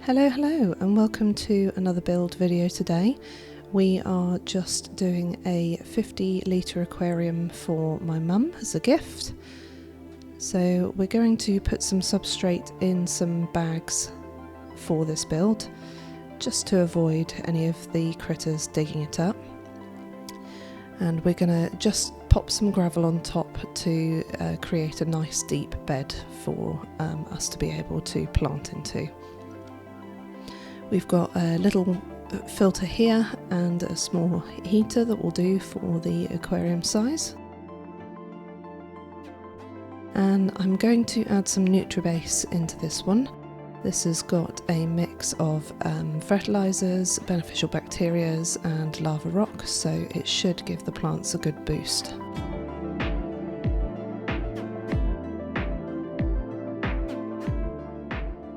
Hello and welcome to another build video today. We are just doing a 50-litre aquarium for my mum as a gift. So we're going to put some substrate in some bags for this build, just to avoid any of the critters digging it up. And we're going to just pop some gravel on top to create a nice deep bed for us to be able to plant into. We've got a little filter here and a small heater that will do for the aquarium size. And I'm going to add some NutriBase into this one. This has got a mix of fertilisers, beneficial bacterias and lava rock, so it should give the plants a good boost.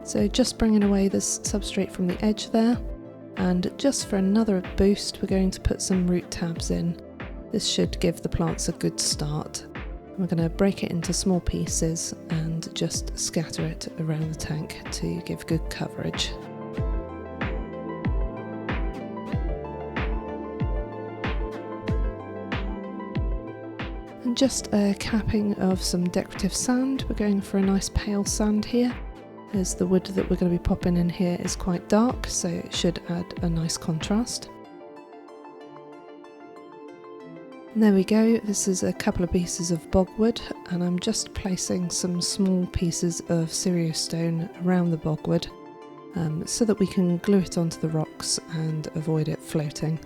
So just bringing away this substrate from the edge there, and just for another boost we're going to put some root tabs in. This should give the plants a good start. We're going to break it into small pieces and just scatter it around the tank to give good coverage. And just a capping of some decorative sand. We're going for a nice pale sand here, as the wood that we're going to be popping in here is quite dark, so it should add a nice contrast. And there we go, this is a couple of pieces of bogwood, and I'm just placing some small pieces of stone around the bogwood so that we can glue it onto the rocks and avoid it floating.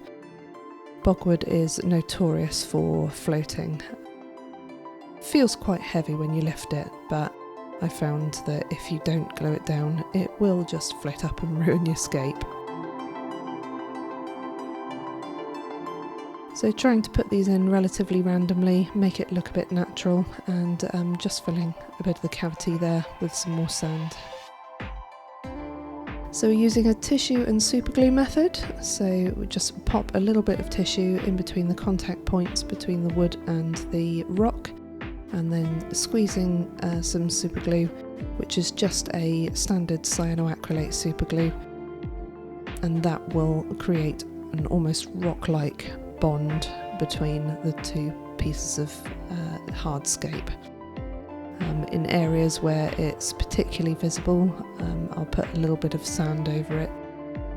Bogwood is notorious for floating. It feels quite heavy when you lift it, but I found that if you don't glue it down, it will just float up and ruin your scape. So trying to put these in relatively randomly, make it look a bit natural, and just filling a bit of the cavity there with some more sand. So we're using a tissue and superglue method, so we just pop a little bit of tissue in between the contact points between the wood and the rock, and then squeezing some superglue, which is just a standard cyanoacrylate superglue, and that will create an almost rock-like bond between the two pieces of hardscape. In areas where it's particularly visible, I'll put a little bit of sand over it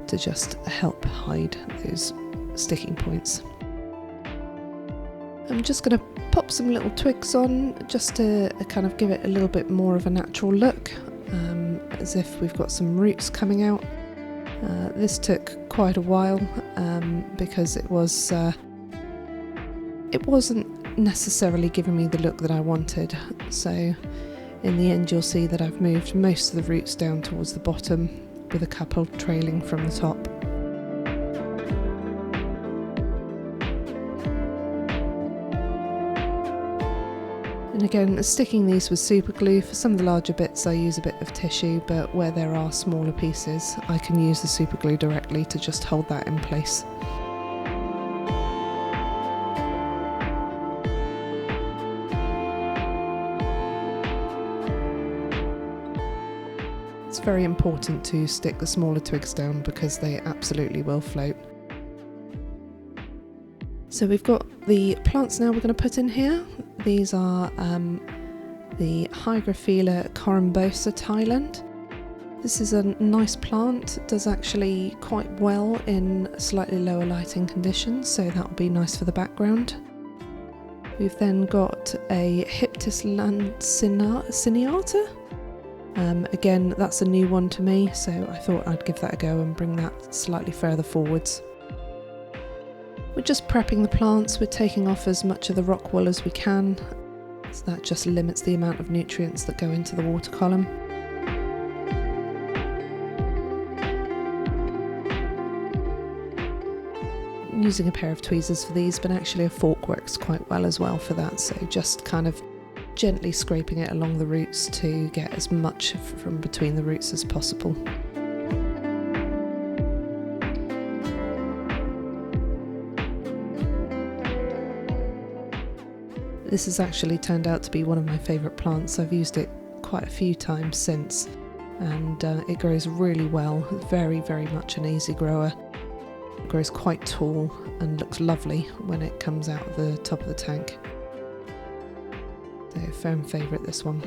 to just help hide those sticking points. I'm just going to pop some little twigs on just to kind of give it a little bit more of a natural look, as if we've got some roots coming out. This took quite a while because it wasn't necessarily giving me the look that I wanted, so in the end you'll see that I've moved most of the roots down towards the bottom with a couple trailing from the top. And again, sticking these with super glue. For some of the larger bits I use a bit of tissue, but where there are smaller pieces I can use the super glue directly to just hold that in place. It's very important to stick the smaller twigs down because they absolutely will float. So we've got the plants now we're going to put in here. These are the Hygrophila corymbosa Thailand. This is a nice plant. It does actually quite well in slightly lower lighting conditions, so that will be nice for the background. We've then got a Hyptis lanceata. Again, that's a new one to me, so I thought I'd give that a go and bring that slightly further forwards. We're just prepping the plants. We're taking off as much of the rock wool as we can, so that just limits the amount of nutrients that go into the water column. I'm using a pair of tweezers for these, but actually a fork works quite well as well for that, so just kind of gently scraping it along the roots to get as much from between the roots as possible. This has actually turned out to be one of my favourite plants. I've used it quite a few times since. and it grows really well. Very, very much an easy grower. It grows quite tall and looks lovely when it comes out of the top of the tank. So firm favourite, this one.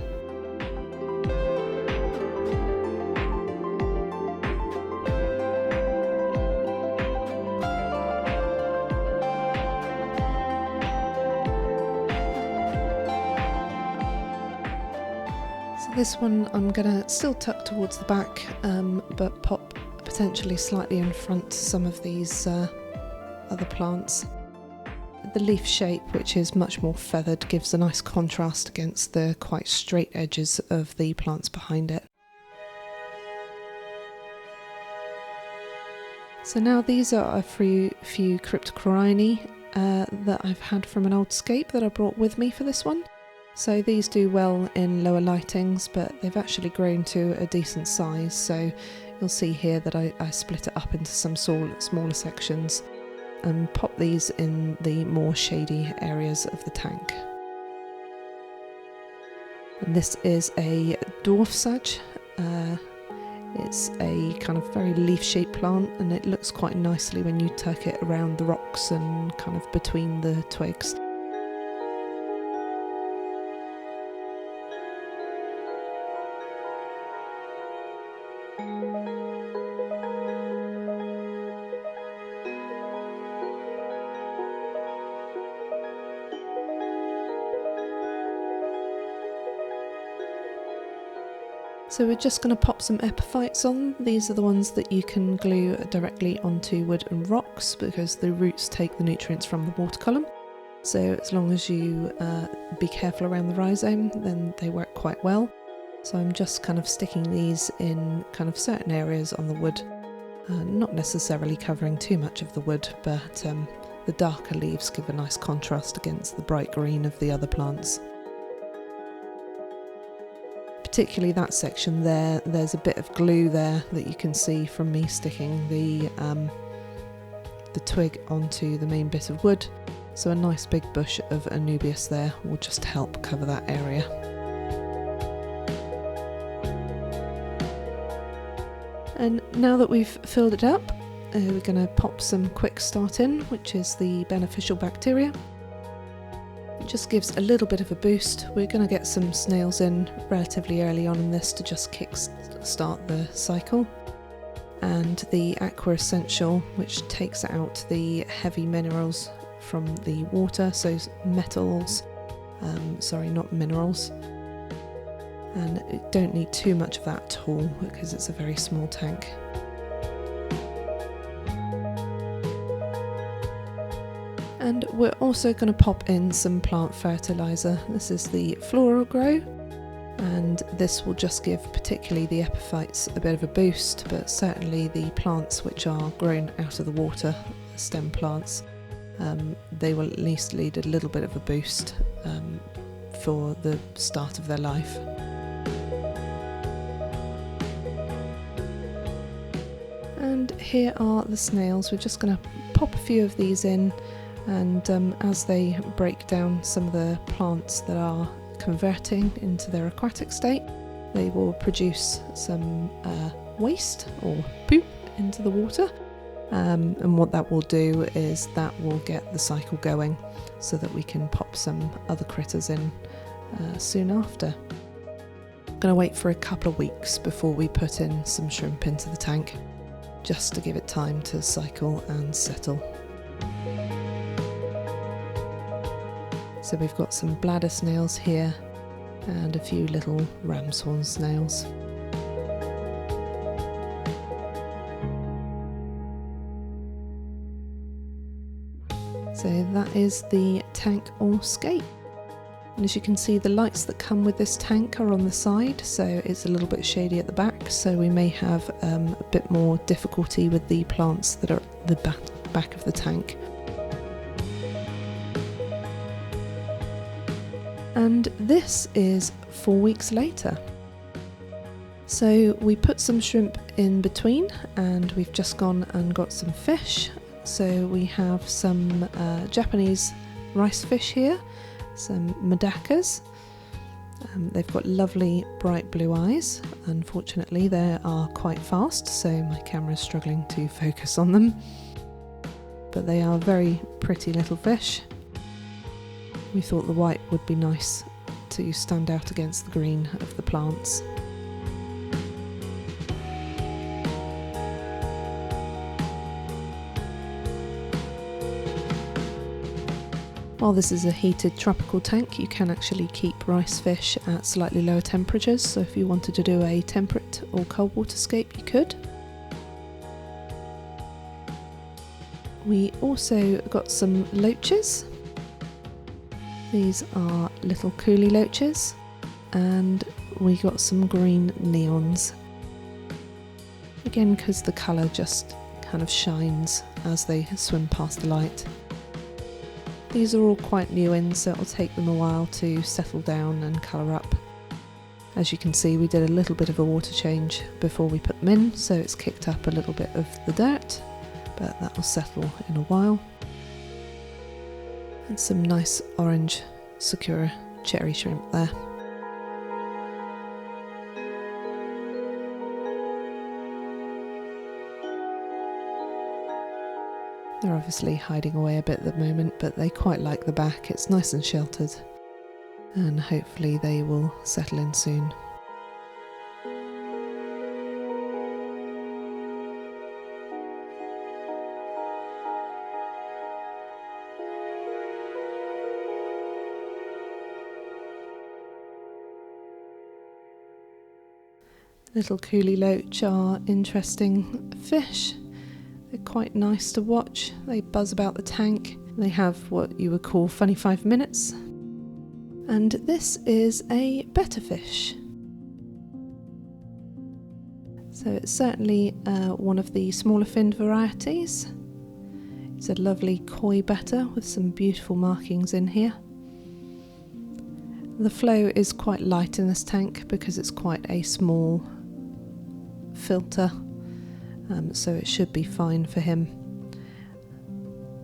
This one I'm going to still tuck towards the back, but pop potentially slightly in front some of these other plants. The leaf shape, which is much more feathered, gives a nice contrast against the quite straight edges of the plants behind it. So now these are a few cryptocorini that I've had from an old scape that I brought with me for this one. So these do well in lower lightings, but they've actually grown to a decent size, so you'll see here that I split it up into some smaller sections and pop these in the more shady areas of the tank. And this is a dwarf sedge. It's a kind of very leaf-shaped plant, and it looks quite nicely when you tuck it around the rocks and kind of between the twigs. So we're just going to pop some epiphytes on. These are the ones that you can glue directly onto wood and rocks because the roots take the nutrients from the water column. So as long as you be careful around the rhizome, then they work quite well. So I'm just kind of sticking these in kind of certain areas on the wood, not necessarily covering too much of the wood, but the darker leaves give a nice contrast against the bright green of the other plants. Particularly that section there, there's a bit of glue there that you can see from me sticking the twig onto the main bit of wood. So a nice big bush of Anubias there will just help cover that area. And now that we've filled it up, we're going to pop some quick start in, which is the beneficial bacteria. It just gives a little bit of a boost. We're going to get some snails in relatively early on in this to just kick-start the cycle. And the Aqua Essential, which takes out the heavy minerals from the water, so metals, sorry, not minerals. And you don't need too much of that at all because it's a very small tank. And we're also going to pop in some plant fertiliser. This is the Floral Grow, and this will just give particularly the epiphytes a bit of a boost, but certainly the plants which are grown out of the water, stem plants, they will at least lead a little bit of a boost for the start of their life. And here are the snails. We're just going to pop a few of these in, and as they break down some of the plants that are converting into their aquatic state, they will produce some waste or poop into the water, and what that will do is that will get the cycle going so that we can pop some other critters in soon after. I'm going to wait for a couple of weeks before we put in some shrimp into the tank, just to give it time to cycle and settle. So we've got some bladder snails here and a few little ramshorn snails. So that is the tank all scape. And as you can see, the lights that come with this tank are on the side, so it's a little bit shady at the back, so we may have a bit more difficulty with the plants that are at the back of the tank. And this is 4 weeks later. So we put some shrimp in between, and we've just gone and got some fish. So we have some Japanese rice fish here, some medakas, They've got lovely bright blue eyes. Unfortunately, they are quite fast, so my camera is struggling to focus on them. But they are very pretty little fish. We thought the white would be nice to stand out against the green of the plants. While this is a heated tropical tank, you can actually keep rice fish at slightly lower temperatures, so if you wanted to do a temperate or cold water scape, you could. We also got some loaches. These are little Kuhli loaches, and we got some green neons. Again, because the colour just kind of shines as they swim past the light. These are all quite new in, so it'll take them a while to settle down and colour up. As you can see, we did a little bit of a water change before we put them in, so it's kicked up a little bit of the dirt, but that will settle in a while. And some nice orange sakura cherry shrimp there. They're obviously hiding away a bit at the moment, but they quite like the back. It's nice and sheltered, and hopefully they will settle in soon. Little Kuhli loach are interesting fish. They're quite nice to watch. They buzz about the tank. They have what you would call funny 5 minutes. And this is a betta fish. So it's certainly one of the smaller finned varieties. It's a lovely koi betta with some beautiful markings in here. The flow is quite light in this tank because it's quite a small filter, so it should be fine for him.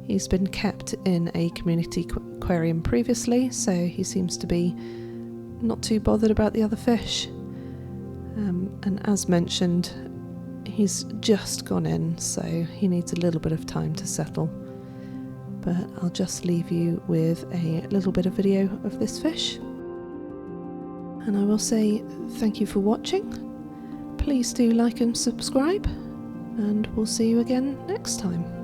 He's been kept in a community aquarium previously, so he seems to be not too bothered about the other fish. And as mentioned, he's just gone in, so he needs a little bit of time to settle. But I'll just leave you with a little bit of video of this fish. And I will say thank you for watching. Please do like and subscribe, and we'll see you again next time.